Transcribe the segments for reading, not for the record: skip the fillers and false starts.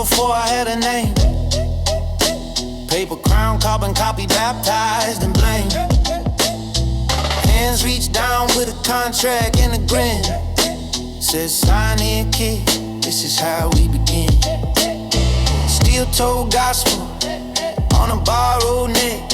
before I had a name. Paper crown, carbon copy, baptized and blamed. Hands reach down with a contract and a grin. Says sign here, kid, this is how we begin. Steel toe gospel on a borrowed neck.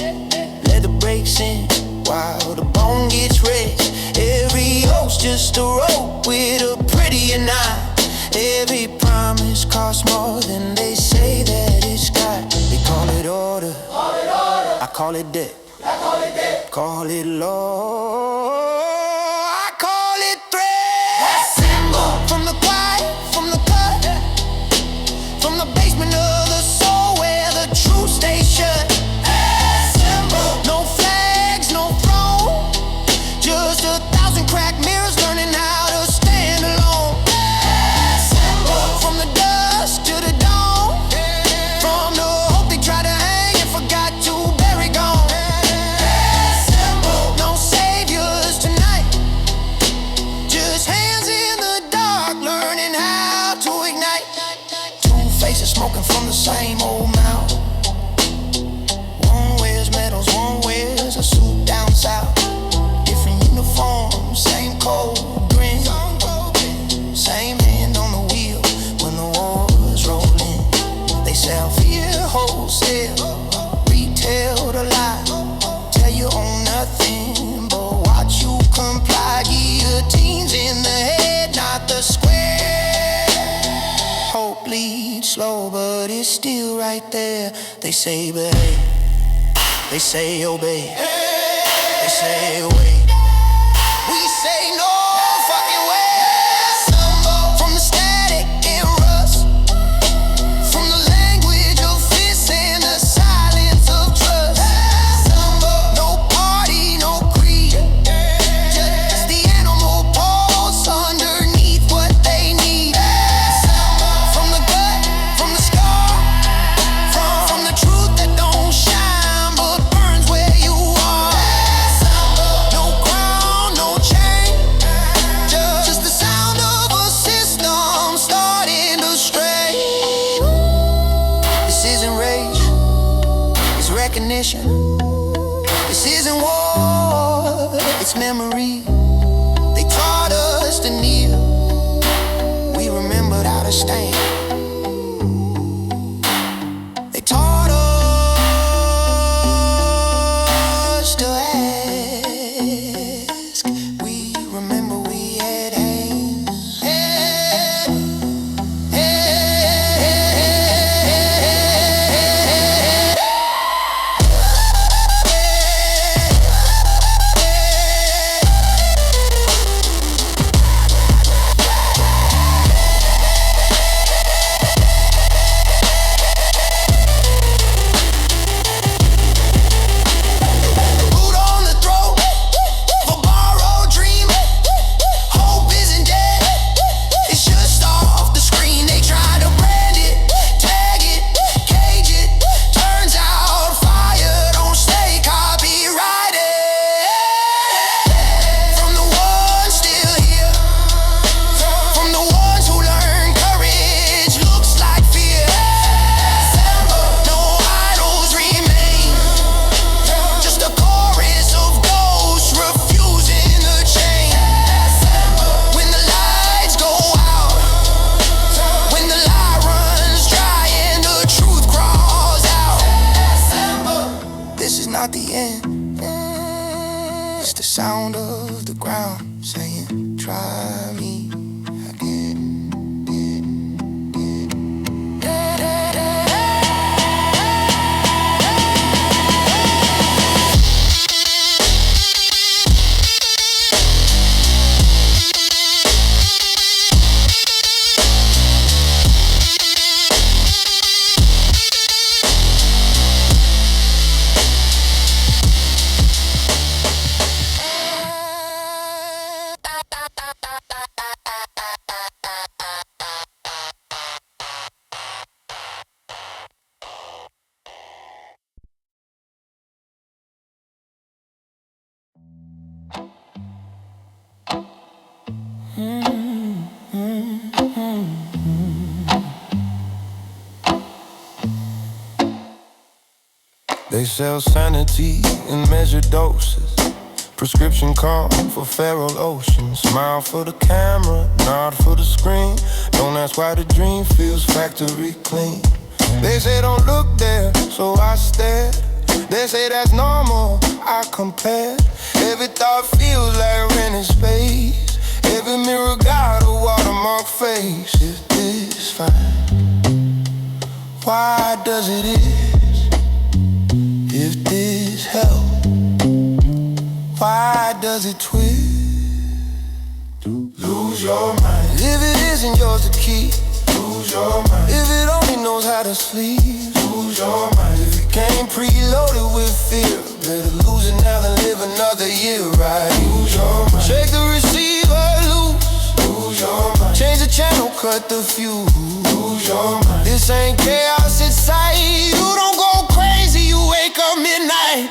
Let the brakes in while the bone gets raised. Every oath's just a rope with a prettier knot. Every promise costs more than they say that it's got. They call it order, I call it debt. Call it law, I call it threat. From the quiet, from the cut, from the basement of the soul where the truth stays shut. No flags, no throne, just 1,000 cracked mirrors learning how to stand alone. From the dust to the dawn, from the hope they tried to hang and forgot to bury gone. No saviors tonight, just hands in the dark learning how to ignite. Two faces smoking from the same old mouth. One wears medals, one wears a suit down south. Different uniforms, same cold grin. Same hand on the wheel when the wars roll in. They sell fear wholesale, retail to lie. Tell you own nothing but watch you comply. Guillotines in the head, not the square. Hope leads slow, but it's still right there. They say behave, they say obey, they say wait, we say no fucking way. From the static and rust, from the language of fists and the silence of trust. No party, no creed, just the animal pulse underneath what they need. From the gut, from the scar, from the truth that don't shine but burns where you are. No crown, no chain, just the sound of a system starting to stray. This isn't rage, it's recognition. This isn't war, it's memory. They taught us to kneel, we remembered how to stand. They taught us to ask, we remember we had hands. Boot on the throat for borrowed dream. Hope isn't dead, it's just off the screen. They try to brand it, tag it, cage it. Turns out fire don't stay copyrighted. From the ones still here, from the ones who learn courage looks like fear. No idols remain, just a chorus of ghosts refusing to change. When the lights go out, when the lie runs dry and the truth crawls out. This is not the end, it's the sound of the ground saying, try me again. They sell sanity in measured doses. Prescription calm for feral ocean. Smile for the camera, nod for the screen. Don't ask why the dream feels factory clean. They say don't look there, so I stared. They say that's normal, I compared. Every thought feels like renting space. Every mirror got a watermark face. If this fine, why does it is? If this help, why does it twist? Lose your mind. If it isn't yours to keep, lose your mind. If it only knows how to sleep, lose your mind. If it came preloaded with fear, better lose it now than live another year, right? Lose your mind. Check the receiver, lose your mind. Change the channel, cut the fuse, lose your mind. This ain't chaos, it's sight. You don't go crazy, you wake up midnight.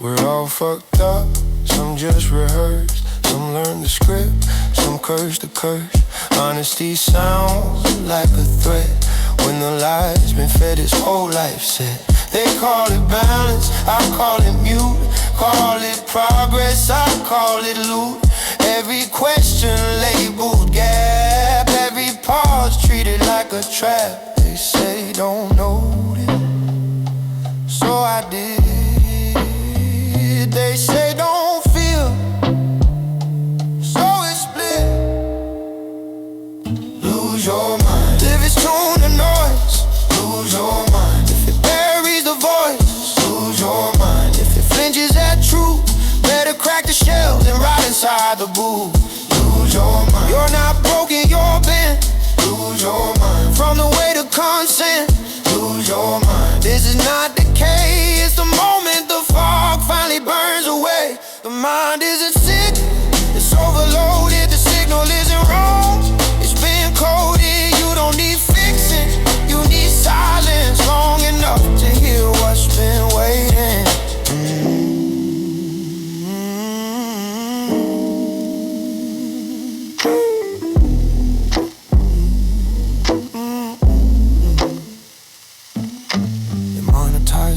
We're all fucked up, some just rehearse, some learn the script, some curse the curse. Honesty sounds like a threat when the lie's been fed its whole life set. They call it balance, I call it mute. Call it progress, I call it loot. Every question labeled gap, every pause treated like a trap. They say don't notice, so I did. They say don't feel, so it's split. Lose your mind. If it's tune the noise, lose your mind. If it buries the voice, lose your mind. If it flinches at truth, better crack the shells and rot inside the booth. Lose your mind. You're not broken, you're bent. Lose your mind. From the weight of consent, lose your mind. This is not decay, it's the moment the fog finally burns away. The mind isn't sick, it's overloaded. The signal isn't wrong, it's been coded. You don't need fixing, you need silence long enough to hear what's been waiting.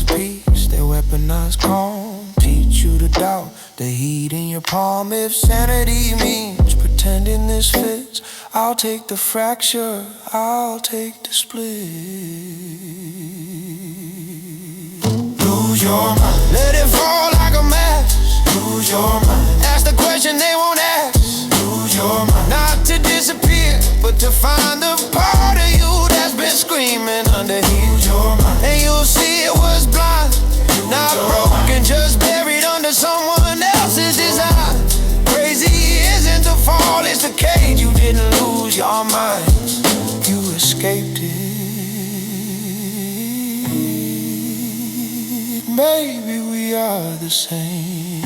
Peace, they weaponize calm, teach you to doubt the heat in your palm. If sanity means pretending this fits, I'll take the fracture, I'll take the split. Lose your mind, let it fall like a mask. Lose your mind, ask the question they won't ask. Lose your mind, not to disappear, but to find the part of you that's been screaming under here. Lose your mind, and you'll see it was blind, not broken, just buried under someone else's design. Crazy isn't the fall, it's the cage. You didn't lose your mind, you escaped it. Maybe we are the same.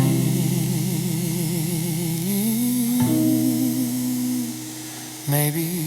Maybe.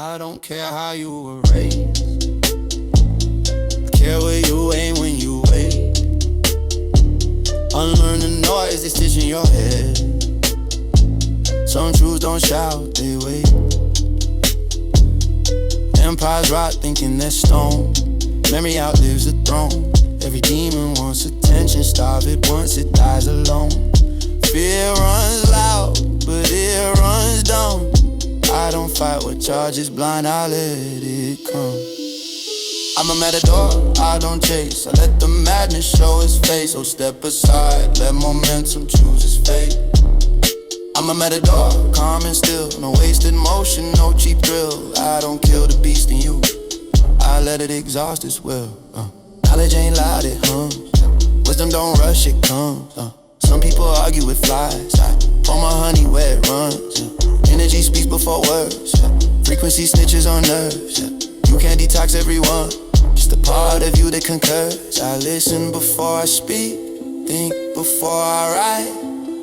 I don't care how you were raised. I care where you aim when you wait. Unlearn the noise they stitch in your head. Some truths don't shout, they wait. Empires rot thinking they're stone. Memory outlives the throne. Every demon wants attention. Starve it once, it dies alone. Fear runs loud, but it runs dumb. I don't fight with charges blind, I let it come. I'm a matador, I don't chase. I let the madness show its face. So step aside, let momentum choose its fate. I'm a matador, calm and still. No wasted motion, no cheap thrill. I don't kill the beast in you, I let it exhaust its will. Knowledge ain't loud, it hums. Wisdom don't rush, it comes. Some people argue with flies. I pour my honey where it runs. Energy speaks before words. Frequency snitches on nerves. You can't detox everyone, just a part of you that concurs. I listen before I speak, think before I write.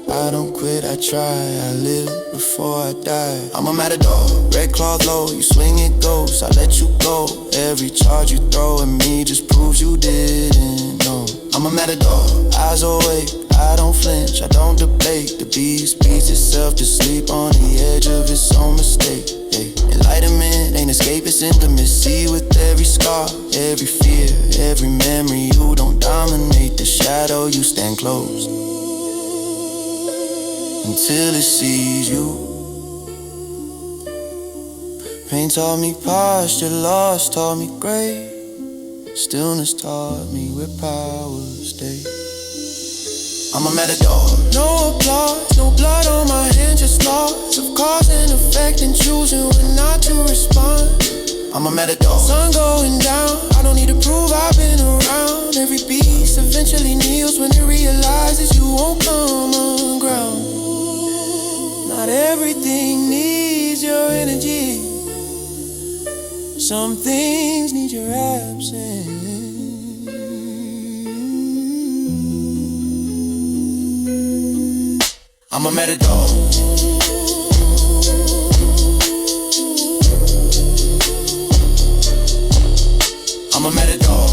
I don't quit, I try, I live before I die. I'm a matador, red cloth low, you swing it goes, I let you go. Every charge you throw at me just proves you didn't know. I'm a matador, eyes awake, I don't flinch, I don't debate. The beast beats itself to sleep on the edge of its own mistake. Enlightenment ain't escape, it's intimacy with every scar, every fear, every memory. You don't dominate the shadow, you stand close until it sees you. Pain taught me posture, loss taught me grace. Stillness taught me where power stays. I'm a matador. No applause, no blood on my hands, just laws of cause and effect and choosing when not to respond. I'm a matador. Sun going down, I don't need to prove I've been around. Every beast eventually kneels when it realizes you won't come on ground. Not everything needs your energy. Some things need your absence. I'm a matador. I'm a matador.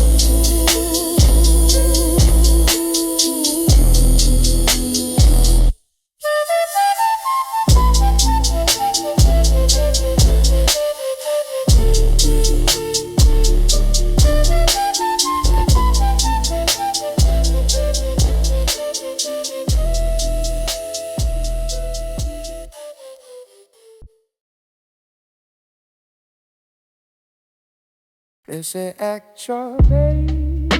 They say act your babe,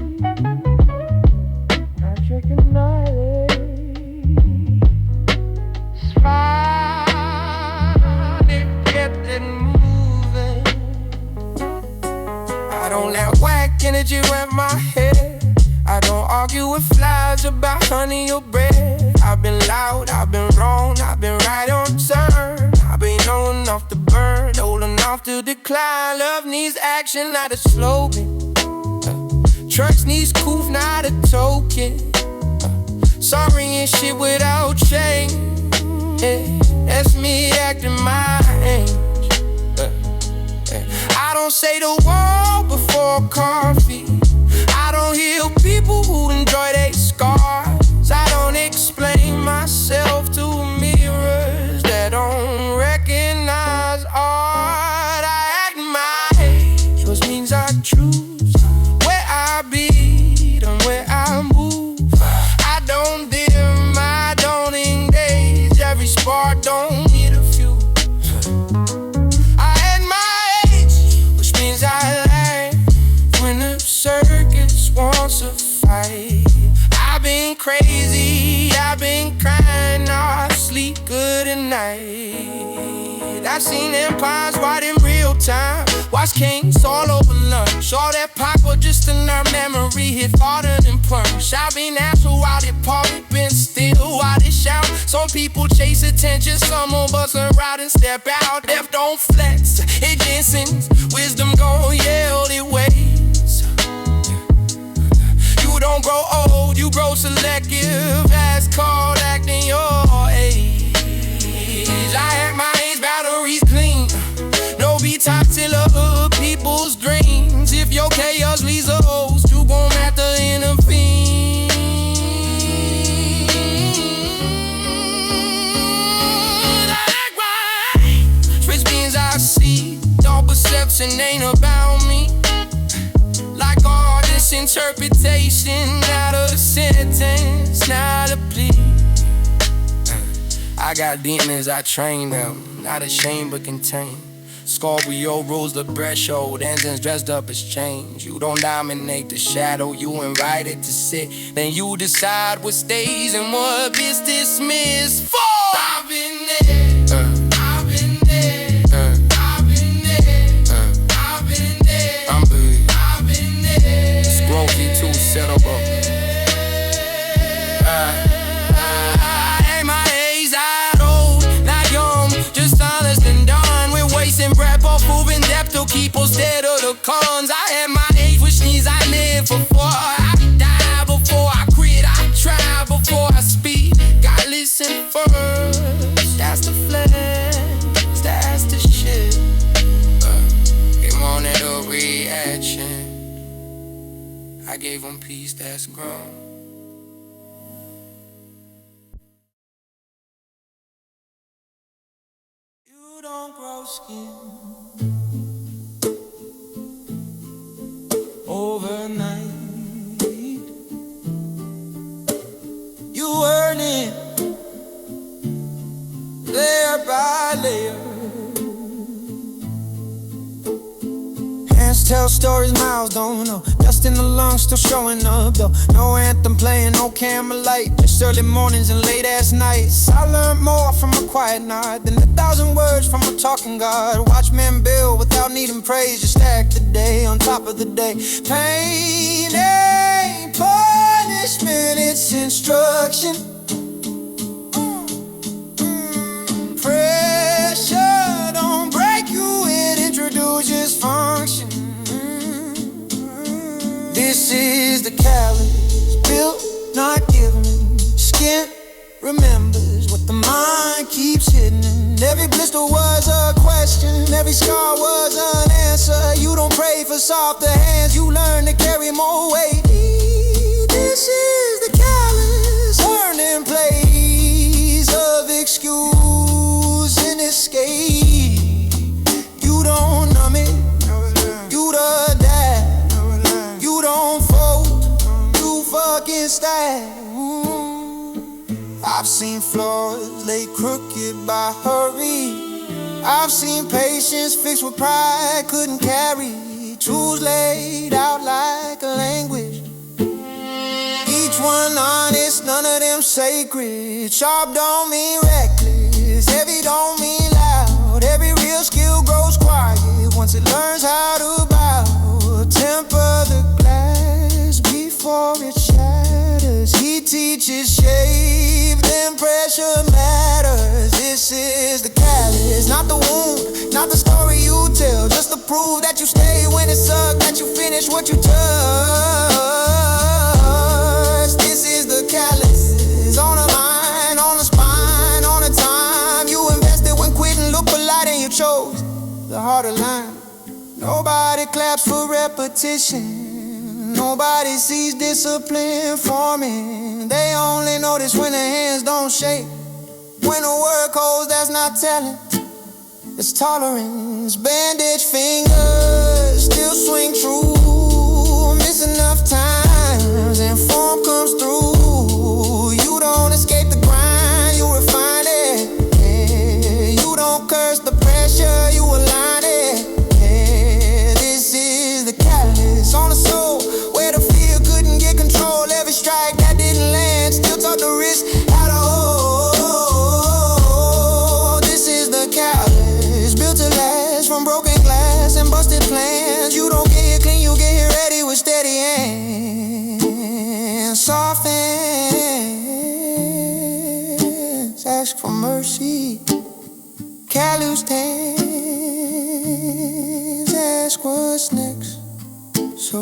Patrick and Riley. Smile and get it moving. I don't let whack energy wrap my head. I don't argue with flies about honey or bread. I've been loud, I've been wrong, I've been right on turn. I've been old enough to burn, old enough to decline. Love needs action, not a slogan. Trucks needs coof, not a token. Sorry and shit without change. That's me acting my age. I don't say the word before coffee. I don't heal people who enjoy their scars. I don't explain myself to mirrors that don't recognize art. I act my age, which means I choose where I be and where I move. I don't dim, I don't engage. Every spark don't need a few. I act my age, which means I learn when the circus wants a fight. I've been crazy, I've been crying, now I sleep good at night. I've seen empires right in real time, watch kings all over lunch. All that pop or just in our memory hit harder than punch. I've been asked while they party, been still while they shout. Some people chase attention, some will bust around and step out. Death don't flex, it dancing, wisdom gon' yell it ways. You don't grow old, you grow selective. That's called acting your age. I act my age, batteries clean. No BT Toxic of people's dreams. If your chaos leads a host, you gon' have to intervene. Switch beans I see, all perception ain't about me. Like all this interpretation, not a sentence, not a plea. I got demons, I train them, not ashamed but contained. Scorpio rules the threshold, engines dressed up as change. You don't dominate the shadow, you invited to sit. Then you decide what stays and what gets dismissed. For I've been there, I've been there, I've been there, I've been there, I'm big, I've been there. Scrolly too settable. My age out old, not young, just honest and done. We're wasting breath off moving depth to keep us dead of the cons. I had my age, which means I live before I die, before I quit, I try before I speak. Gotta listen first, that's the flex, that's the shit. They wanted a reaction, I gave them peace that's grown. You don't grow skin overnight. You earn it layer by layer. Hands tell stories, mouths don't know. Dust in the lungs still showing up though. No anthem playing, no candlelight. Just early mornings and late ass nights. I learned more from a quiet night than 1,000 words from a talking God. Watch men build without needing praise. Just stack the day on top of the day. Pain ain't punishment, it's instruction. Pressure don't break you, it introduces function. This is the callous, built, not given. Skin remembers what the mind keeps hidden. Every blister was a question, every scar was an answer. You don't pray for softer hands, you learn to carry more weight. This is the callous, learning place of excuse and escape. You don't numb it, you the dad. You don't fold, you fucking stab. I've seen floors laid crooked by hurry. I've seen patience fixed with pride couldn't carry. Truths laid out like a language. Each one honest, none of them sacred. Sharp don't mean reckless, heavy don't mean loud. Every real skill grows quiet once it learns how to bow. Temper the glass before it shatters. He teaches shape, then pressure matters. This is the callous, not the wound, not the story you tell. Just to prove that you stay when it sucks, that you finish what you touch. This is the callous, on the mind, on the spine, on the time. You invested when quitting looked polite and you chose the harder line. Nobody claps for repetition. Nobody sees discipline forming. They only notice when their hands don't shake. When the work holds, that's not talent, it's tolerance. Bandaged fingers still swing true. Miss enough times and form comes through. You don't escape the grind, you refine it. Yeah, you don't curse the pressure, you align it. On the soul, where the fear couldn't get control. Every strike that didn't land still taught the risk how to hold. This is the callous, built to last from broken glass and busted plans. You don't get here clean, you get here ready with steady hands. Soft hands ask for mercy. Calloused hands ask what's next. So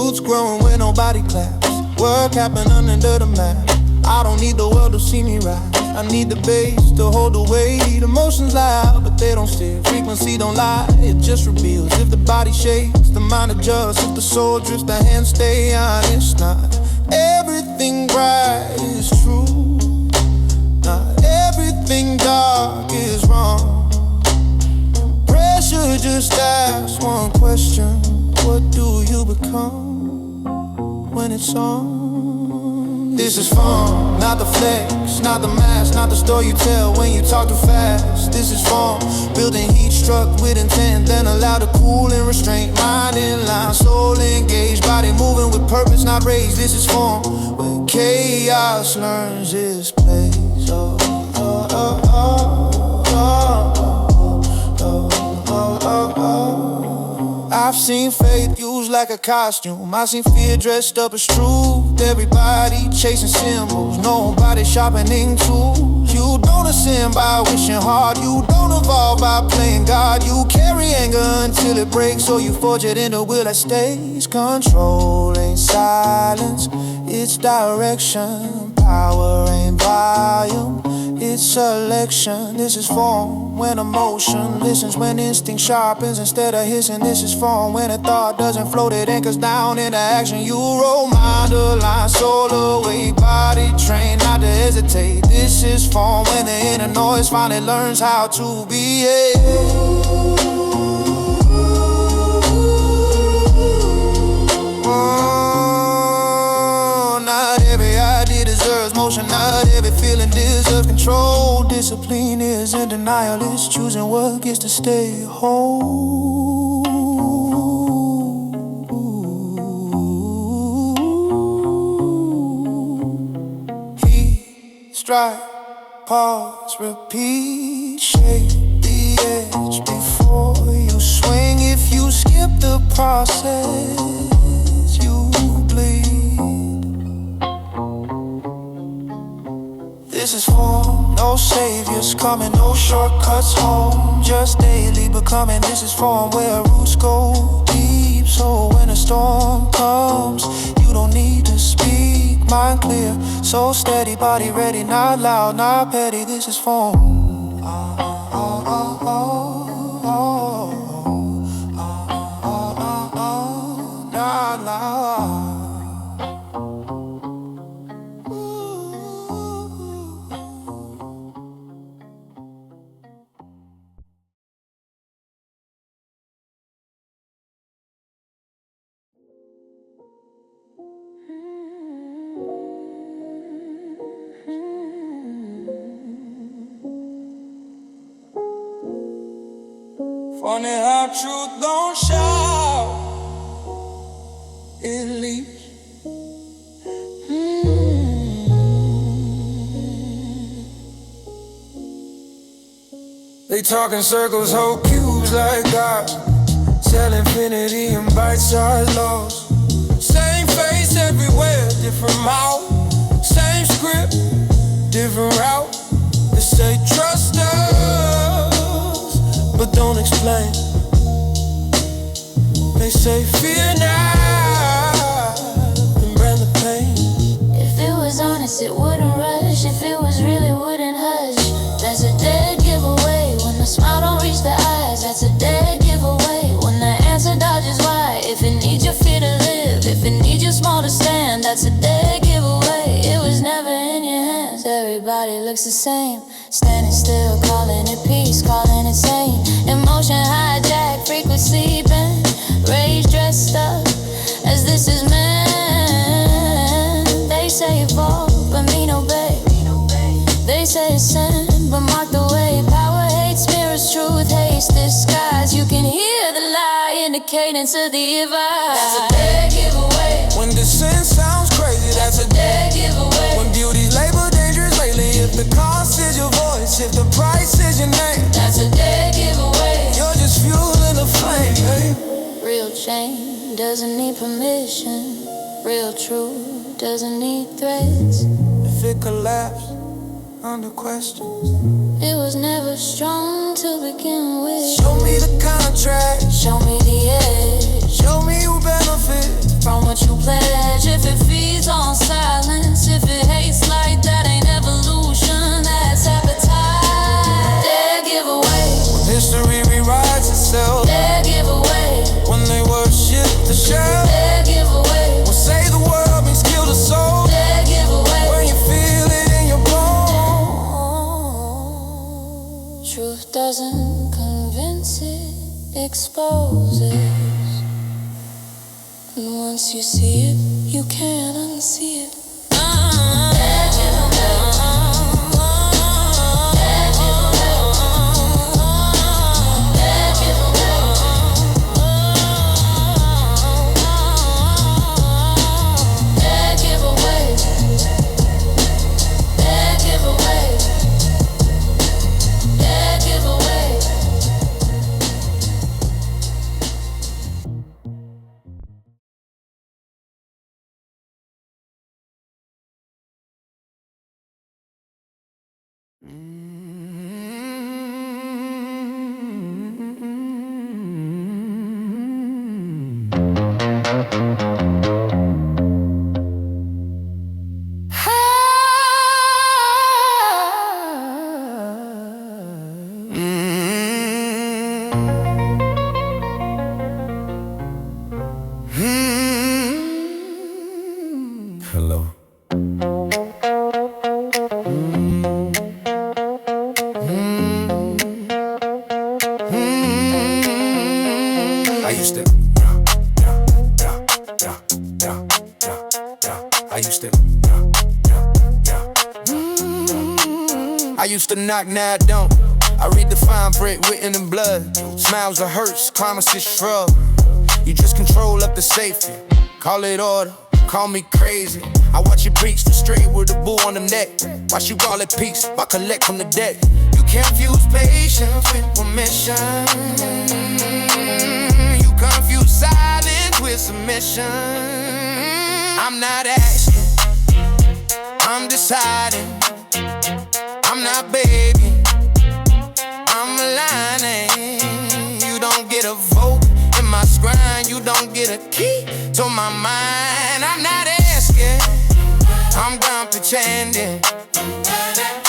Roots growing where nobody claps. Work happening under the map. I don't need the world to see me rise. I need the bass to hold the weight. Emotions loud, but they don't steer. Frequency don't lie, it just reveals. If the body shakes, the mind adjusts. If the soul drifts, the hands stay honest. Not everything bright is true. Not everything dark is wrong. Pressure just asks one question: what do you become when it's on? This is fun, not the flex, not the mask, not the story you tell when you talk too fast. This is fun, building heat struck with intent, then allow to cool and restraint. Mind in line, soul engaged, body moving with purpose, not rage. This is fun, where chaos learns its place. Oh, oh, oh, oh, oh, oh, oh, oh, oh. I've seen faith used like a costume. I've seen fear dressed up as truth. Everybody chasing symbols, nobody sharpening tools. You don't ascend by wishing hard. You don't evolve by playing God. You carry anger until it breaks, so you forge it in a will that stays. Control ain't silence, it's direction. Power ain't volume, it's selection. This is form when emotion listens, when instinct sharpens instead of hissing. This is form when a thought doesn't float, it anchors down into action. You roll mind align, soul awake, body trained not to hesitate. This is form when the inner noise finally learns how to behave. Not every idea deserves motion, not every feeling deserves control. Discipline isn't denial, it's choosing what gets to stay whole. Heat, strike, pause, repeat, shake the edge before you swing. If you skip the process, you bleed. This is form, no saviors coming, no shortcuts home. Just daily becoming. This is form where roots go deep. So when a storm comes, you don't need to speak. Mind clear, so steady, body ready, not loud, not petty. This is form. Not loud. Funny how truth don't shout, it leaps. They talk in circles, hold cubes like God. Sell infinity and bite-sized laws. Same face everywhere, different mouth. Same script, different route. They say trust us, but don't explain. They say fear not, then brand the pain. If it was honest, it wouldn't rush. If it was real, it wouldn't hush. That's a dead giveaway. When the smile don't reach the eyes, that's a dead giveaway. When the answer dodges why. If it needs your fear to live, if it needs your small to stand, that's a dead giveaway. It was never in your hands. Everybody looks the same. Standing still, calling it peace, calling it sane. Emotion hijacked, frequency bent. Rage dressed up as this is man. They say evolve, but mean obey. They say ascend, but mark the way. Power hates mirrors, truth hates disguise. You can hear the lie in the cadence of the advice. That's a dead giveaway. When dissent sounds crazy, that's a Dead giveaway. when beauty's labeled dangerous lately. If the cost is your voice, if the price is your name, That's a dead giveaway. you're just fueling the flame, babe. Real change doesn't need permission. Real truth doesn't need threats. If it collapsed under questions, It was never strong to begin with. show me the contract, Show me the edge show me who benefits from a what you pledge. If it feeds on silence, if it hates like that, ain't evolution, that's appetite. Dead giveaway. When history rewrites itself. Dead giveaway. When they worship the shell. Dead giveaway. When say the world means kill the soul. Dead giveaway. When you feel it in your bones. Truth doesn't convince, it exposes. And once you see it, you can't unsee it. Dead giveaway. Dead giveaway. Dead giveaway. Dead giveaway. Dead giveaway. Dead giveaway. Hello. I used to I used to knock, now I don't. I read the fine print written in blood. Smiles are hurts, climates is shrub. You just control up the safety. Call it order, call me crazy. I watch you preach the straight with a bull on the neck. Watch you call it peace, I collect from the dead. You confuse patience with permission. You confuse silence with submission. I'm not asking, I'm deciding. I'm not begging, I'm aligning. You don't get a vote in my grind. You don't get a key to my mind. I'm not asking, I'm gone pretending.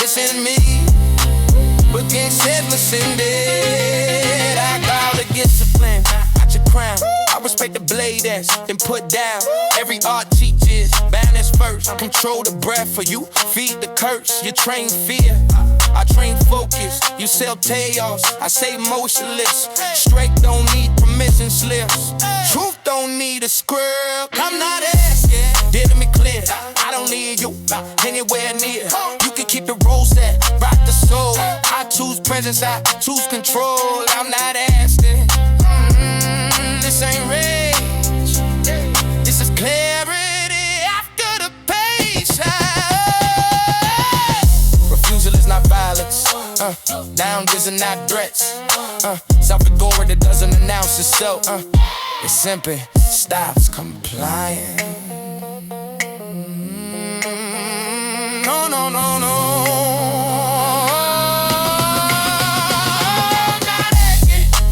This in me, but can't listen dead. I call it discipline, not your crown. I respect the blade that's been put down. Every art teaches balance first. Control the breath for you, feed the curse. You train fear, I train focus. You sell chaos, I say motionless. Straight don't need permission slips. Truth don't need a script. I'm not asking, did me clear. I don't need you anywhere near. You can keep the roll set, rock the soul. I choose presence, I choose control. I'm not asking, this ain't rage. This is clarity after the patience. Refusal is not violence. Downers are not threats. Self-authority that doesn't announce itself. It simply stops complying. No, no, no, no.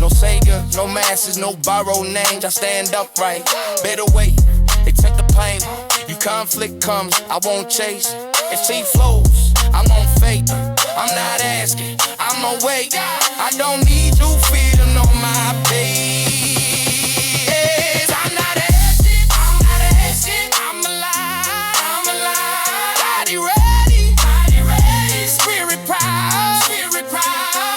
No savior, no masses, no borrowed names. I stand upright, better wait. They take the pain. You conflict comes, I won't chase. If sea flows, I'm on faith. I'm not asking, I'm no wait. I don't need you feeding on my base. I'm not asking, I'm alive, Body ready, spirit proud,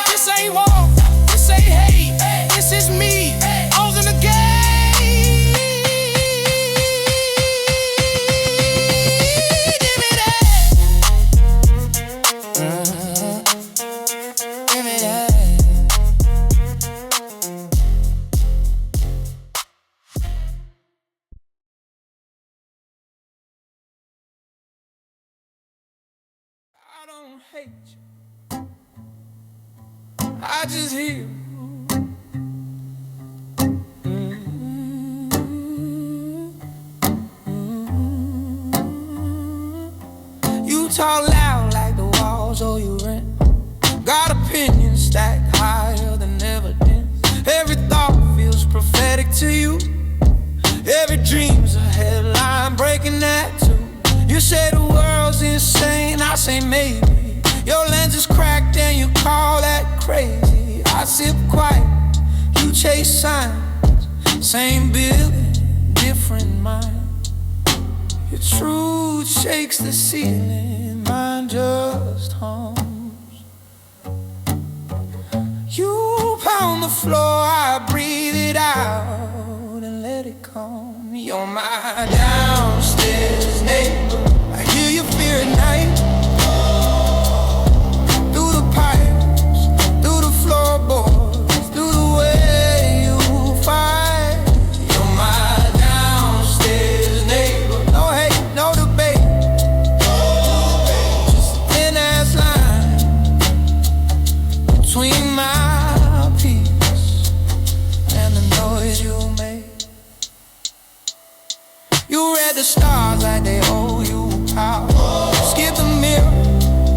This ain't war, this ain't hate, this is me, closing the gate. Give me that. Give me that. I don't hate you, I just hear. You talk loud like the walls oh you rent. Got opinions stacked higher than evidence. Every thought feels prophetic to you. Every dream's a hell You say the world's insane, I say maybe. Your lens is cracked and you call that crazy. I sip quiet, you chase signs. Same building, different mind. Your truth shakes the ceiling, mine just hums. You pound the floor, I breathe it out and let it come. You're my downstairs neighbor. I hear your fear at night. Through the pipes, through the floorboards, through the way you fight. You're my downstairs neighbor. No hate, no debate. Just a thin-ass line between my peace and the noise you make. You read the stars like they owe you power. Skip the mirror,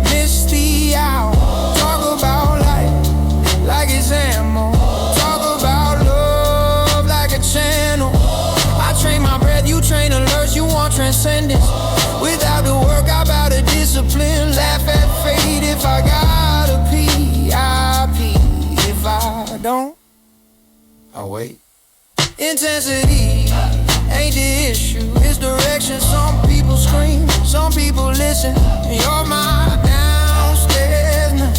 miss the hour. Talk about life like it's ammo. Talk about love like a channel. I train my breath, you train alerts. You want transcendence. Without the work, I bow to discipline. Laugh at fate. If I gotta pee, I pee. If I don't, I'll wait. Intensity ain't the issue, it's direction. Some people scream, some people listen. You're my downstairs now.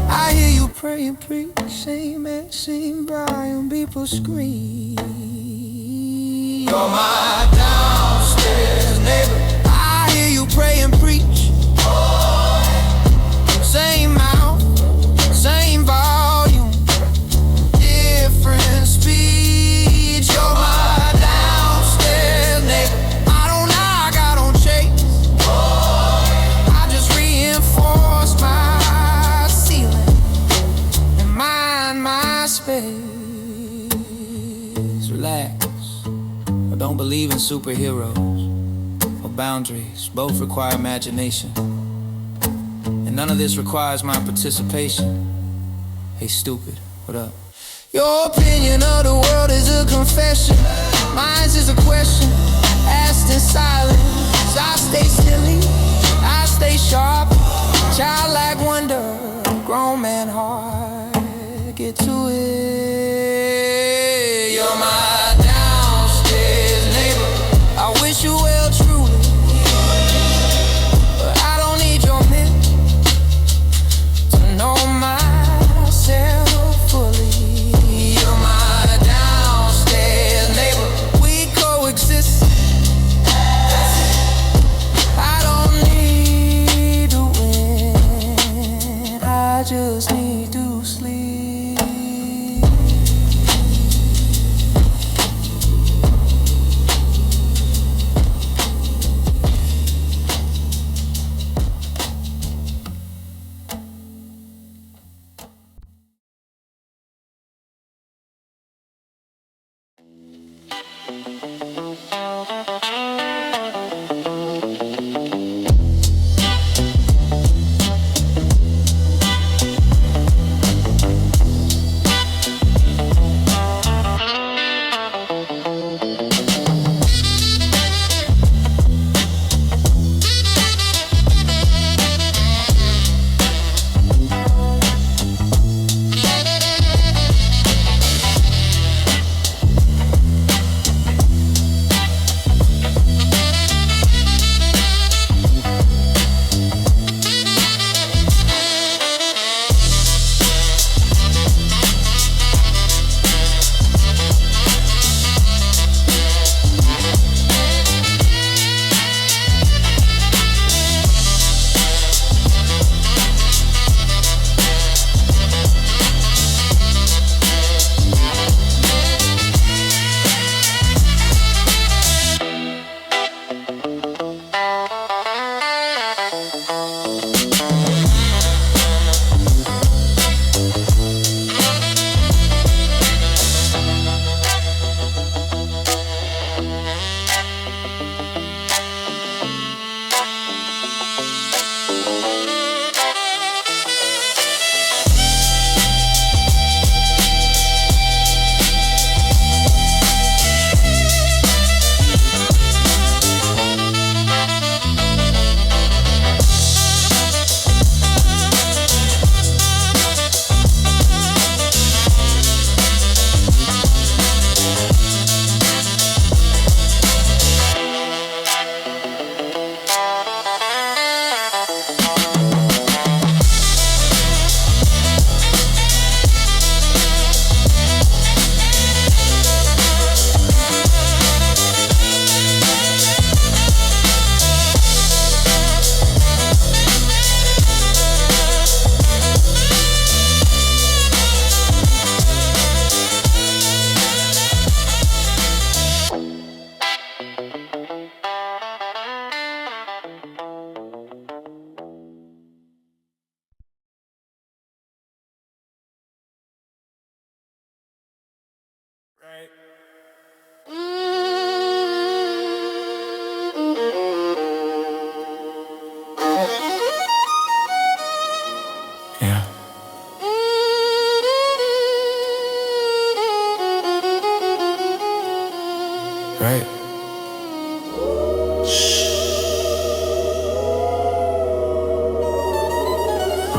I hear you pray and preach, same man, same Brian, people scream. You're my downstairs neighbor. I hear you pray and preach. Same mouth, same volume, different speech. You're my downstairs neighbor. I don't knock, I don't chase. I just reinforce my ceiling and mind my space. Relax, but don't believe in superheroes or boundaries. Both require imagination, and none of this requires my participation. Hey stupid, what up? Your opinion of the world is a confession. Mine's is a question, asked in silence. I stay silly, I stay sharp. Childlike wonder, grown man heart. Get to it. You're my downstairs neighbor. I wish you well truly, but I don't need your myth to know myself fully. You're my downstairs neighbor. We coexist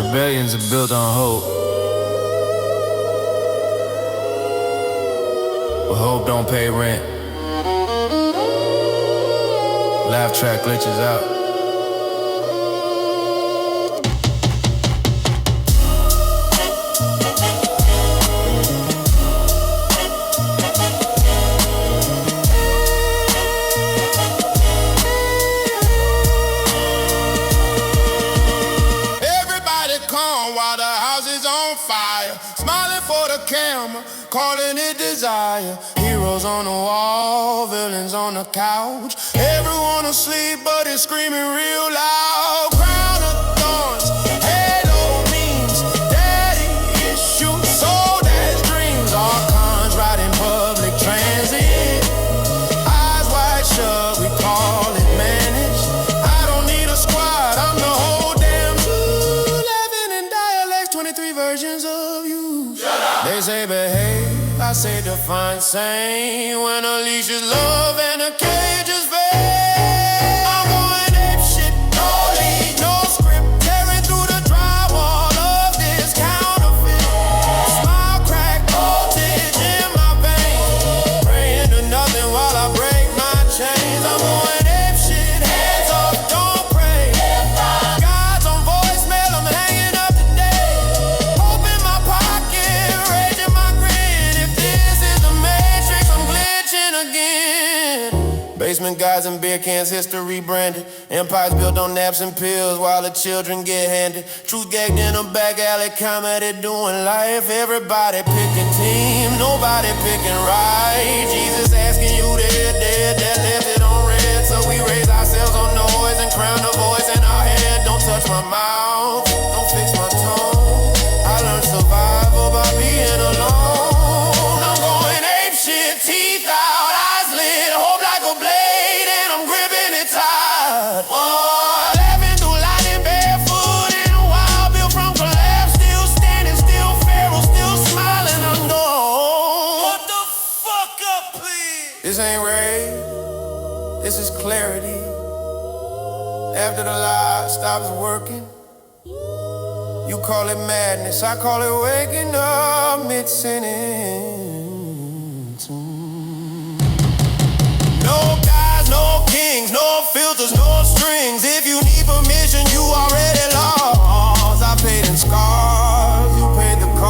rebellions are built on hope, but hope don't pay rent. Laugh track glitches out. Calling it desire. Heroes on the wall, villains on the couch. Everyone asleep, but it's screaming real loud. Crown of thorns, halo memes, daddy issues, soul dash dreams. Archons riding public transit, eyes wide shut, we call it managed. I don't need a squad, I'm the whole damn zoo. Laughing in dialects, 23 versions of you. They say behave, I say define sane. When a leash is love and a cage is vain. I'm going ape shit, no lead, no script. Tearing through the drywall of this counterfeit. Smile crack, voltage in my veins. Praying to nothing while I break my chains. I'm going ape shit, hands up, don't pray. God's on voicemail, I'm hanging up today. Hope in my pocket, raging my grin. If this is the matrix, I'm glitching again. Basement guys and beer cans, history branded. Empires built on naps and pills while the children get handed. Truth gagged in a back alley, comedy doing life. Everybody picking team, nobody picking right. Jesus asking you dead, that left it on red. So we raise ourselves on noise and crown the voice in our head. Don't touch my mouth, don't fix my tone. I learned survival by being alone. I'm going ape shit, teeth out, eyes lit, hope like a blade, and I'm gripping it tight. Oh, laughing through lightning, barefoot in a wild, built from collapse, still standing, still feral, still smiling. I'm gone. What the fuck up, please? This ain't rage, this is clarity. After the lie stops working, you call it madness, I call it waking up mid-sentence. No guys, no kings, no filters, no strings. If you need permission, you already lost. I paid in scars, you paid the cost.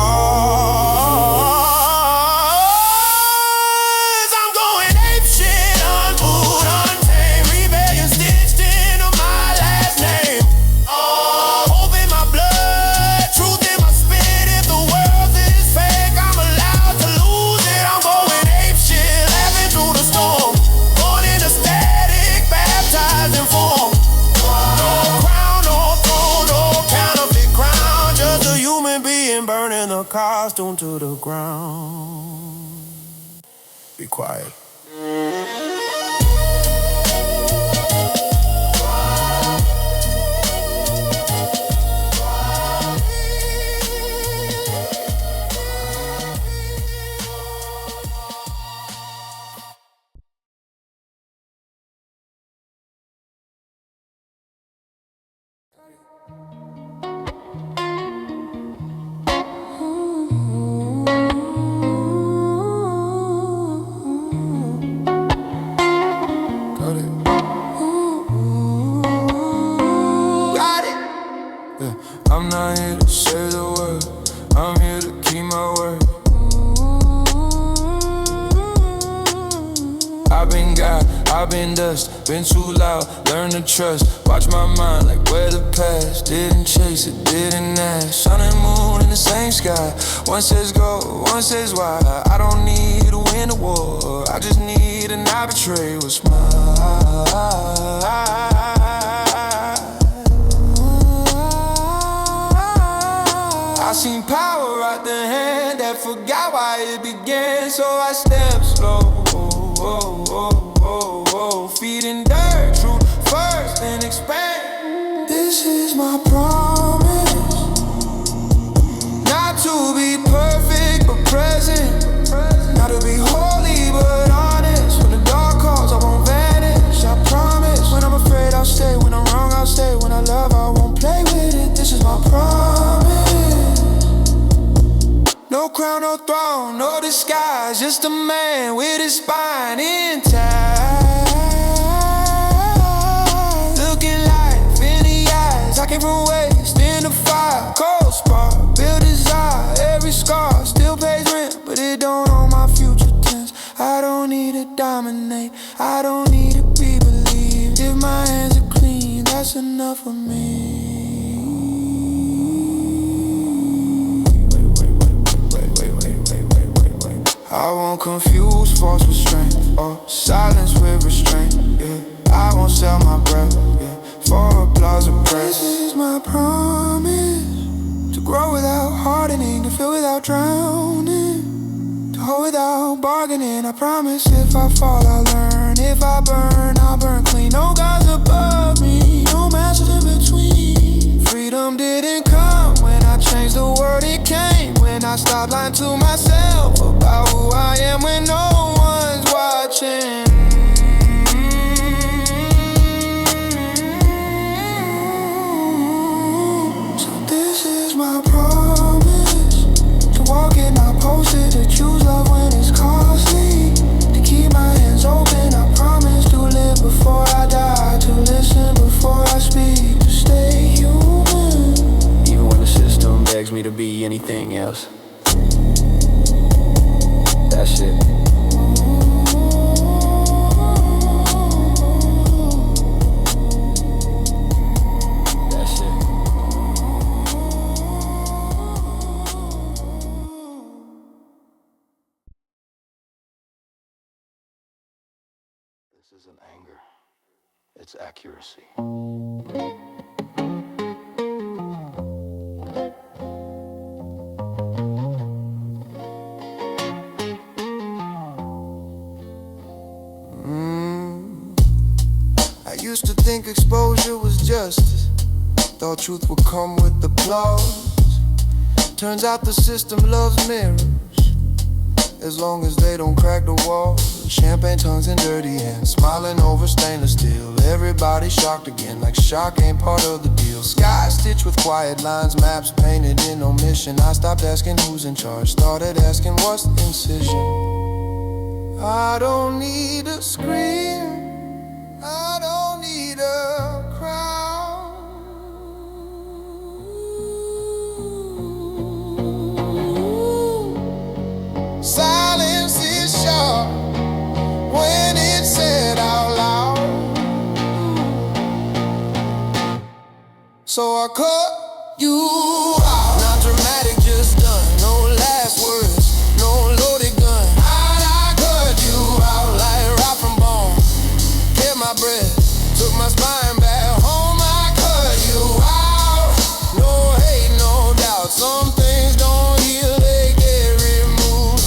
I'm going ape shit, unfood, untamed. Rebellion stitched into my last name. Oh, hope in my blood, truth in my spit. If the world is fake, I'm allowed to lose it. I'm going ape shit, laughing through the storm. Born in a static, baptized in form. No crown, no throne, no counterfeit crown. Just a human being burning the costume to the ground. Be quiet. Got it. Got it. Yeah. I'm not here to save the world, I'm here to keep my word. I've been God, I've been dust, been too loud, learn to trust. Watch my mind like where the past. Didn't chase it, didn't ask. Sun and moon in the same sky. One says go, one says why. I don't need to win the war, I just need an arbitrary what's mine. I seen power out the hand that forgot why it began. So I step slow, feet in dirt, truth first, then expand. This is my promise, not to be perfect but present, not to be holy but honest. When the dark calls, I won't vanish, I promise. When I'm afraid, I'll stay. When I'm wrong, I'll stay. When I love, I won't play with it. This is my promise. throne, no disguise, just a man with his spine intact. Looking life in the eyes, I came from waste in the fire. Cold spark, build desire, every scar still pays rent, but it don't own my future tense. I don't need to dominate, I don't need to be believed. If my hands are clean, that's enough for me. I won't confuse force with strength or silence with restraint, yeah. I won't sell my breath, yeah, for applause or praise. This is my promise, to grow without hardening, to feel without drowning, to hold without bargaining. I promise if I fall I'll learn, if I burn I'll burn clean. No gods above me, no masters in between. Freedom didn't come when I changed the word, it came when I stopped lying to myself about who I am when no one's watching. So this is my promise, to walk it, not post it, to choose love when it's costly, to keep my hands open. I promise to live before I die, to listen before I speak, to stay human, even when the system begs me to be anything else. That's it. That's it. This isn't anger, it's accuracy. I used to think exposure was justice, thought truth would come with applause. Turns out the system loves mirrors, as long as they don't crack the walls. Champagne tongues and dirty hands, smiling over stainless steel. Everybody shocked again, like shock ain't part of the deal. Sky stitched with quiet lines, maps painted in omission. I stopped asking who's in charge, started asking what's the incision. I don't need a scream, I don't need a crowd. Silence is sharp when it's said out loud. So I cut you out. Not dramatic, just done. No last words, no loaded gun. I cut you out like rock from bone. Kept my breath, took my spine back home. I cut you out. No hate, no doubt. Some things don't heal, they get removed.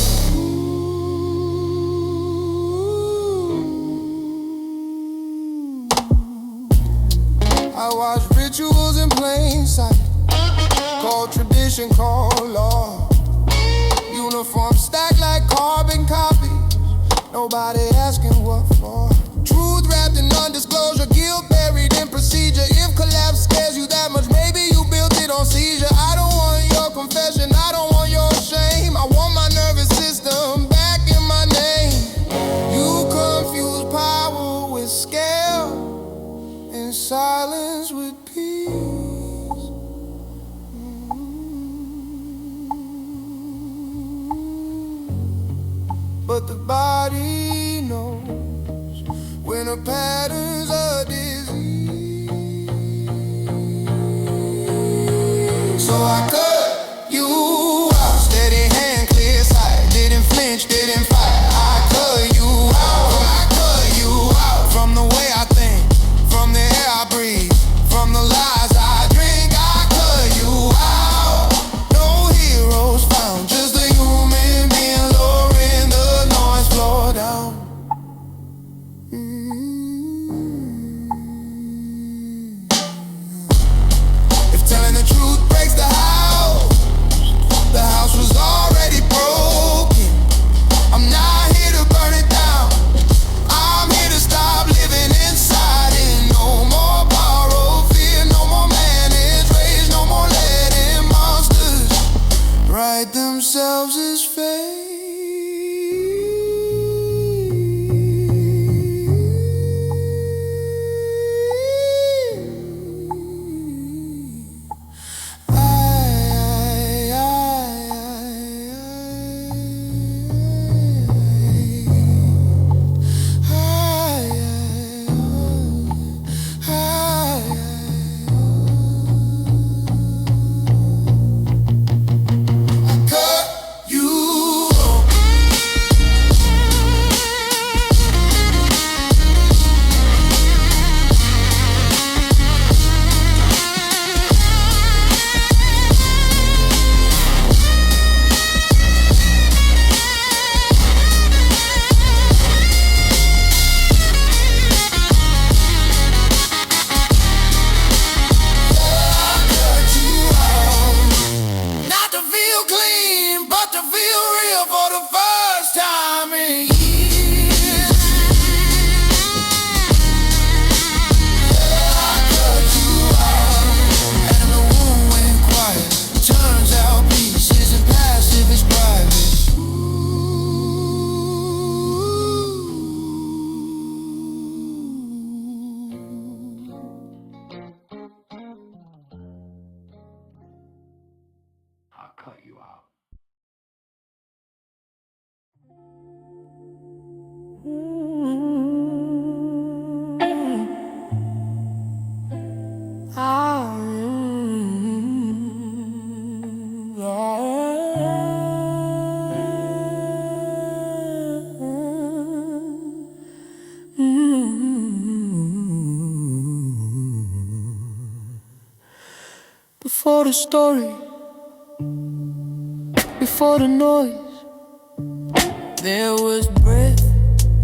I watch rituals in plain sight, called tradition, called law. Uniform stacked like carbon copies, nobody asking what for. Truth wrapped in undisclosure, guilt buried in procedure. If collapse scares you that much, maybe you built it on seizure. I don't want your confession, I don't want your shame. I want my nervous system back in my name. You confuse power with scale and silence with peace. But the body knows when a pattern's a disease. So I cut you out. Steady hand, clear sight. Didn't flinch, didn't fight. I cut you out. I cut you out. From the way I think, from the air I breathe, from the lies I drink. I cut you out. No heroes found, just a human being lowering the noise floor down. If telling the truth breaks the house, before the story, before the noise. There was breath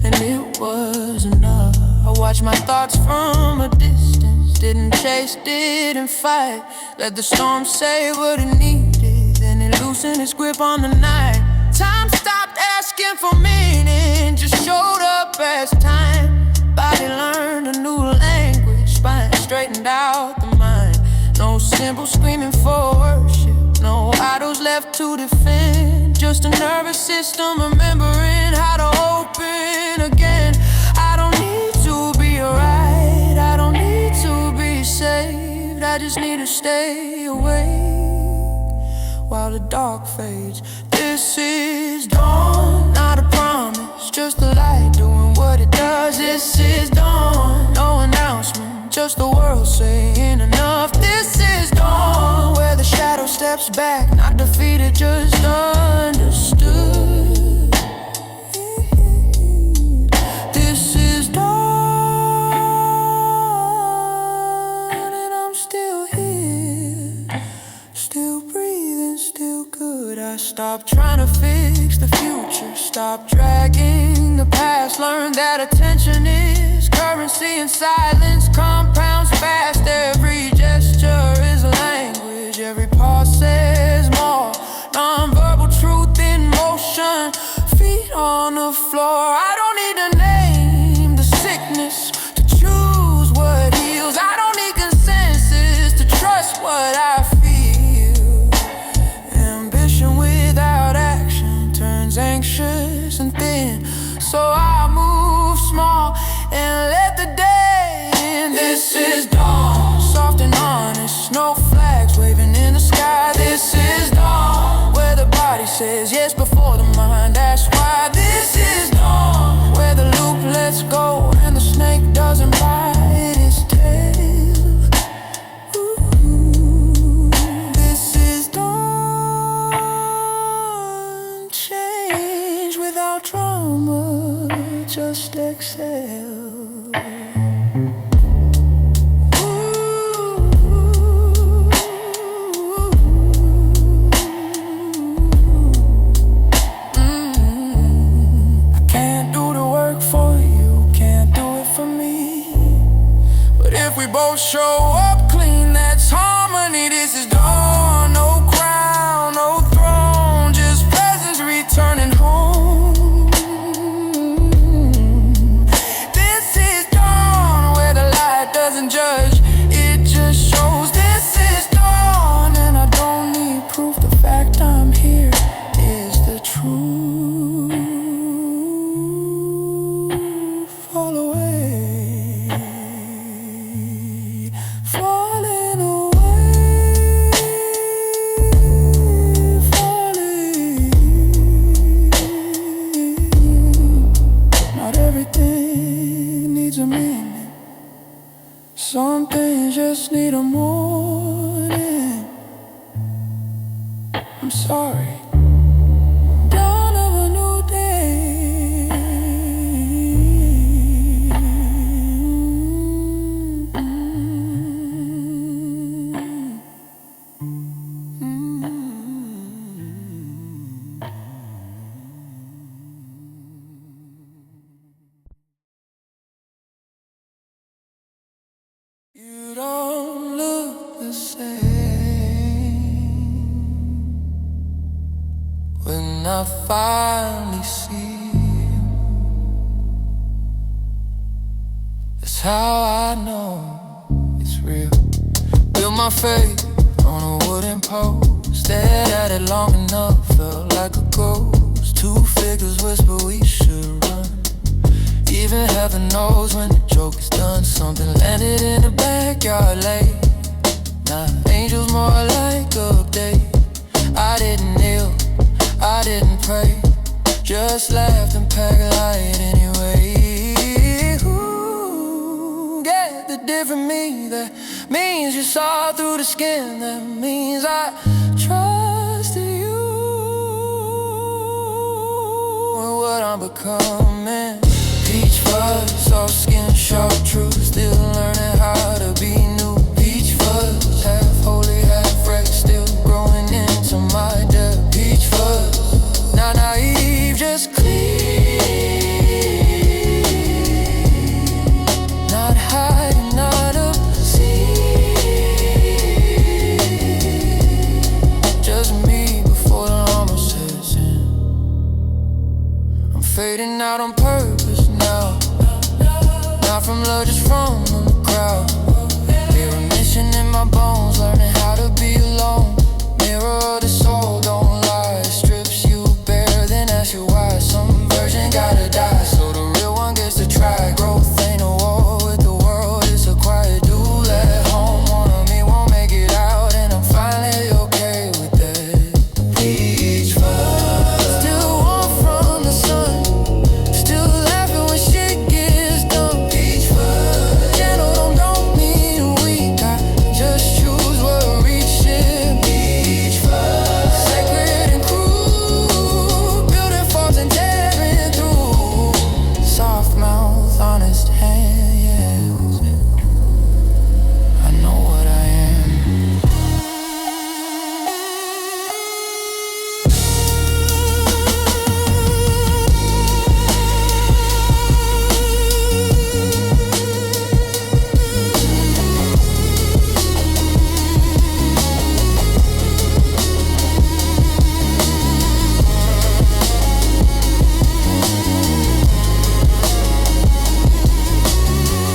and it was enough. I watched my thoughts from a distance. Didn't chase, didn't fight. Let the storm say what it needed. Then it loosened its grip on the night. Time stopped asking for meaning, just showed up as time. Body learned a new language, spine straightened out the mind. No simple screaming for worship, no idols left to defend. Just a nervous system remembering how to open again. I don't need to be right, I don't need to be saved. I just need to stay awake while the dark fades. This is dawn, not a promise, just a light doing what it does. This is dawn, no announcement, just the world saying enough. This is dawn, where the shadow steps back, not defeated, just understood. This is dawn, and I'm still here, still breathing, still good. I stopped trying to fix the future, stopped dragging the past. Learned that attention is currency and silence compounds fast. Every gesture is a language, every pause says more. Non-verbal truth in motion, feet on the floor. I don't need to name the sickness to choose what heals. I don't need consensus to trust what I feel. Ambition without action turns anxious and thin. So I move small and let the day in. This is dawn, soft and honest, no flags waving in the sky. This is dawn, where the body says yes before the mind. That's why this is dawn, where the loop lets go and the snake doesn't bite its tail. Ooh, this is dawn, change without trauma, just exhale. I can't do the work for you, can't do it for me. But if we both show up clean, that's harmony. This is dawn, no crown, no throne, just presence returning home. This is dawn, where the light doesn't judge, it just shows. This is dawn, and I don't need proof. The fact I'm here is the truth. Fall away, falling away, falling. Not everything needs a meaning. Some things just need a morning. I'm sorry. Dawn of a new day. You don't look the same when I finally see you. That's how I know it's real. Built my faith on a wooden post, stared at it long enough, felt like a ghost. Two figures whisper we should run. Even heaven knows when the joke is done. Something landed in the backyard late. Now angels more like update. I didn't kneel, I didn't pray, just laughed and packed light anyway. Ooh, get the different me. That means you saw through the skin. That means I trusted you and what I'm becoming. Peach fuzz, soft skin, sharp truth. Still learning how to be new. Peach fuzz, half holy, half red. fading out on purpose now. Not from love, just from the crowd. Feel a mission in my bones, learning how to be alone. Mirror of the soul, don't lie. Strips you bare, then ask you why. Some version gotta die, so the real one gets to try. Growth ain't a war with the world, it's a quiet duel at home. One of me won't make it out, and I'm finally okay with that. Peach fuzz, still warm from the sun, still laughing when shit gets done. Peach fuzz, gentle don't mean weak, I just choose what reaching. Peach fuzz, sacred and cruel, building forts and tearing through. Soft mouth, honest hand, yes, I know what I am.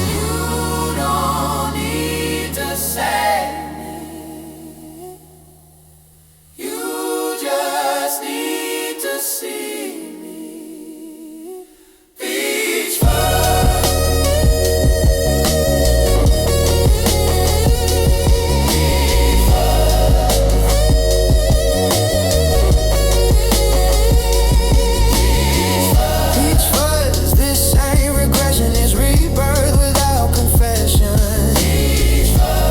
You don't need to say me. You just need to see me. Peach fuzz, peach fuzz, this ain't regression, it's rebirth without confession.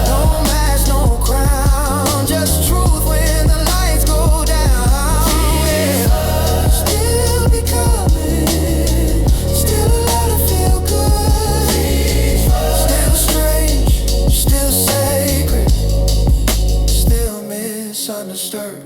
No mask, no crown, just truth when the lights go down. Yeah. Still becoming, still allowed to feel good. Still strange, still sacred, still misunderstood.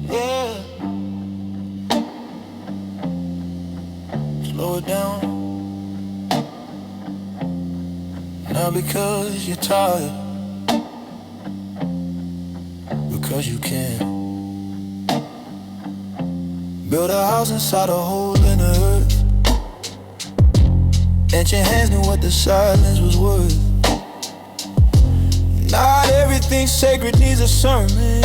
Yeah. Slow it down. Not because you're tired, because you can. Build a house inside a hole in the earth. Ancient hands knew what the silence was worth. Not everything sacred needs a sermon.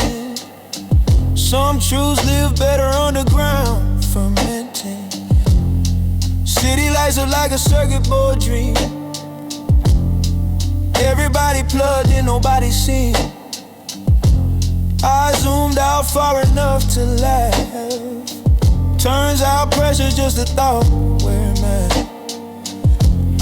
Some truths live better underground, fermenting. City lights are like a circuit board dream. Everybody plugged in, nobody seen. I zoomed out far enough to laugh. Turns out pressure's just a thought where I'm at.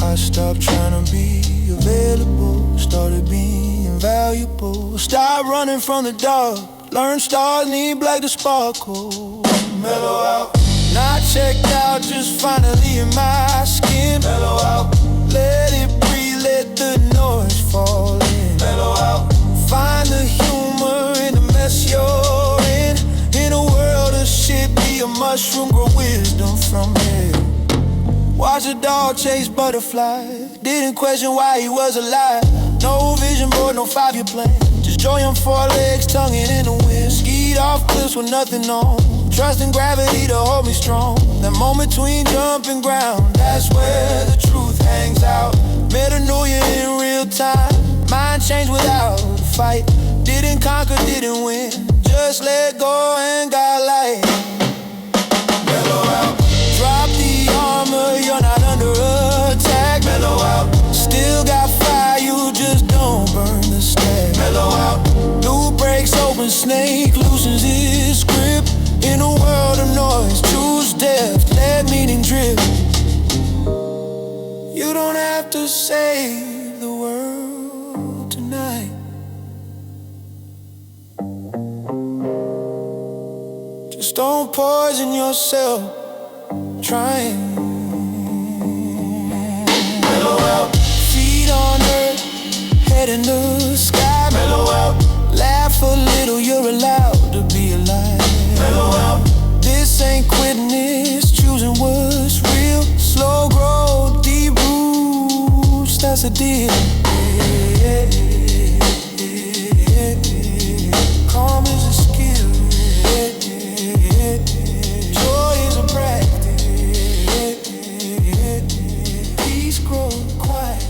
I stopped trying to be available, started being valuable. Stop running from the dark, learn stars need black to sparkle. Mellow out, not checked out, just finally in my skin. Mellow out, let it breathe, let the noise fall in. Mellow out, find the humor in the mess you're in. In a world of shit, be a mushroom, grow wisdom from here. Watch a dog chase butterflies, didn't question why he was alive. No vision board, no 5-year plan, just joy on 4 legs, tonguing in the wind. Skied off cliffs with nothing on, trusting gravity to hold me strong. That moment between jumping ground, that's where the truth hangs out. Metanoia in real time, mind changed without a fight. Didn't conquer, didn't win, just let go and got light. Mellow out, drop the armor, you're not under attack. Mellow out, still got fire, you just don't burn the stack. Mellow out, new breaks open, snake loosens his grip. In a world of noise, choose depth, let meaning drip. You don't have to save the world tonight. Just don't poison yourself trying. Mellow out. Feet on earth, head in the sky. Mellow out. Laugh a little, you're allowed to be alive. Mellow out. This ain't quitting, it's choosing what's real. Slow growth, deep roots, that's a deal. Calm is a skill. Joy is a practice. Peace grows quiet.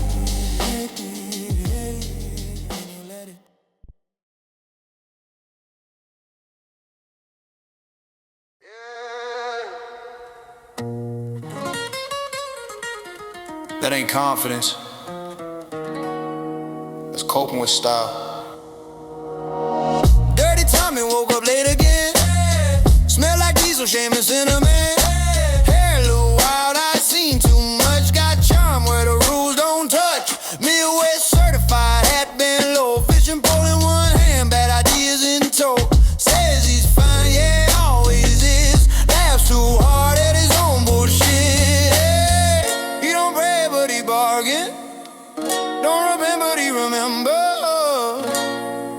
That ain't confidence. That's coping with style. Dirty Tommy woke up late again. Smell like diesel, shame and cinnamon. Hair a little wild, I seen too much. Got charm where the rules don't touch. Midwest certified, hat been low. Fishing pole in one hand, bad ideas in tow. Says he's fine, yeah, always is. Laughs too hard at his own bullshit. He don't pray, but he bargain. Don't remember, but he remember.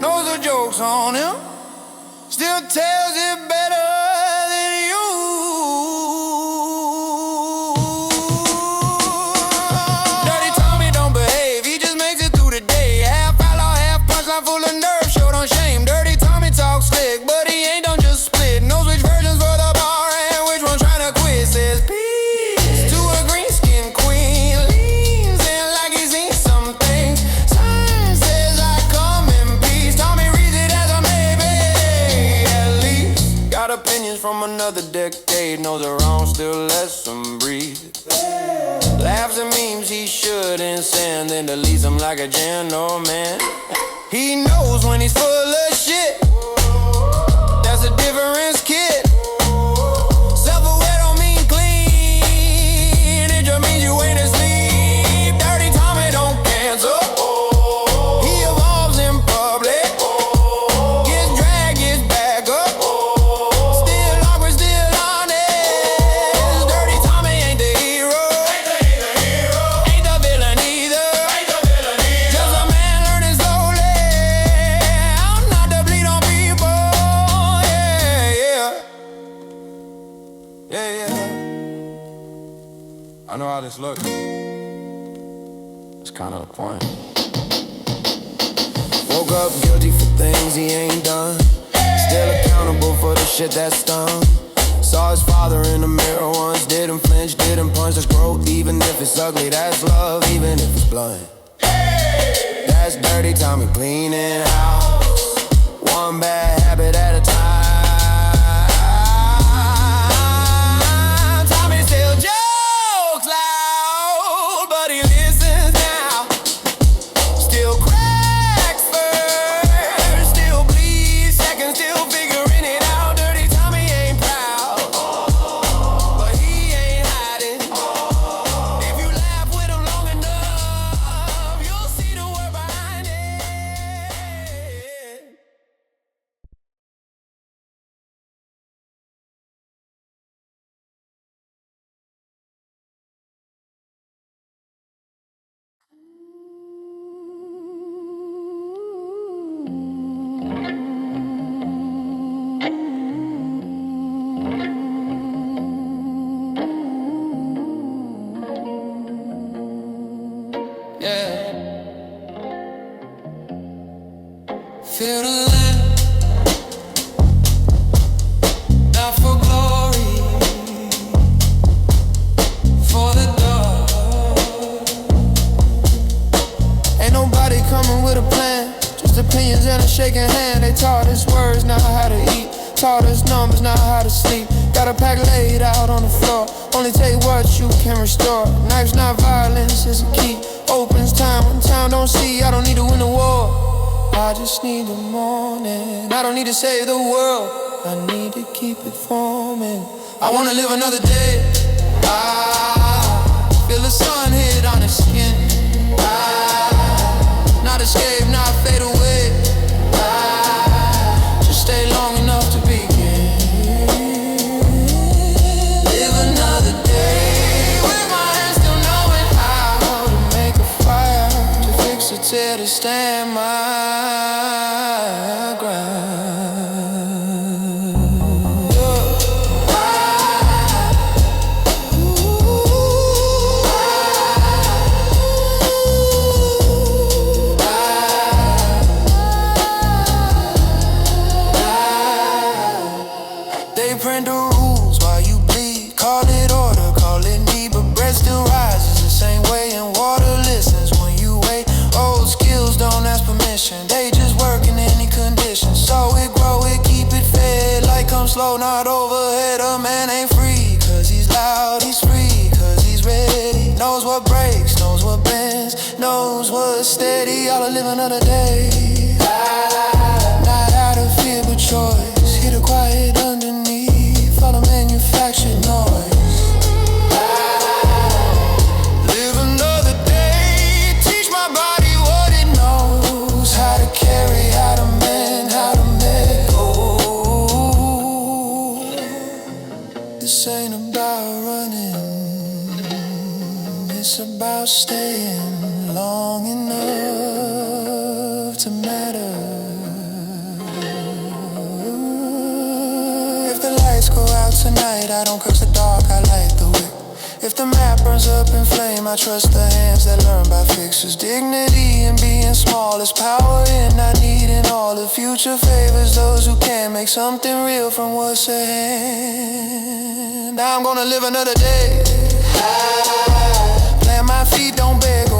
Knows the joke's on him. Still tells it better than you. Dirty Tommy don't behave, he just makes it through the day. Half outlaw, half punchline, full of nerve, short on shame. Dirty Tommy talks slick, but he ain't done just split. Knows which versions for the bar and which one trying to quit. Says peace to a green skin queen. Leans in like he's seen some things. Sign says I come in peace. Tommy reads it as a maybe. At least got opinions from another decade. Knows the wrong, still lets him breathe. Laughs at memes he shouldn't send, then deletes them like a gentleman. He knows when he's full of shit. That's a difference, kid. Self-aware don't mean clean. It just means you ain't asleep. Dirty Tommy don't cancel. He evolves in public. Gets dragged, gets back up. Still awkward, still honest. Dirty Tommy ain't the hero. Ain't the villain either. Just a man learning slowly how not to bleed on people. Yeah. I know how this looks. It's kind of the point. Woke up guilty for things he ain't done. Still accountable for the shit that stung. Saw his father in the mirror once. Didn't flinch, didn't punch. That's growth, even if it's ugly. That's love, even if it's blunt. That's Dirty Tommy cleaning house. One bad habit at a time. Tommy still jokes loud, but he listens now. Still cracks first, still bleeds second, still figuring it out. Dirty Tommy ain't proud, but he ain't hiding. If you laugh with him long enough, you'll see the word behind it. Yeah. Feel the land, not for glory, for the dark. Ain't nobody coming with a plan, just opinions and a shaking hand. They taught us words, not how to eat. Taught us numbers, not how to sleep. Got a pack laid out on the floor. Only take what you can restore. Knife's not violence, it's a key. Opens time when time don't see. I don't need to win the war, I just need the morning. I don't need to save the world, I need to keep it forming. I wanna live another day. I feel the sun hit on his skin. I not escape, not fade away. I just stay long enough to begin. they print the rules while you bleed. Call it order, call it need, but bread still rises the same way, and water listens when you wait. Old skills don't ask permission, they just work in any condition. So it grow, it keep it fed, light comes slow, not overhead. A man ain't free, cause he's loud, he's free, cause he's ready. Knows what breaks, knows what bends, knows what's steady. I'll live another day, not out of fear but choice. Hear the quiet underneath all the manufactured noise. Live another day, teach my body what it knows. How to carry, how to mend, how to make. Oh, this ain't about running, it's about staying long enough to matter. If the lights go out tonight, I don't curse the dark, I light the wick. If the map burns up in flame, I trust the hands that learn by fixes. Dignity in being small is power in not needing all. The future favors those who can make something real from what's at hand. I'm gonna live another day. Plant my feet, don't beg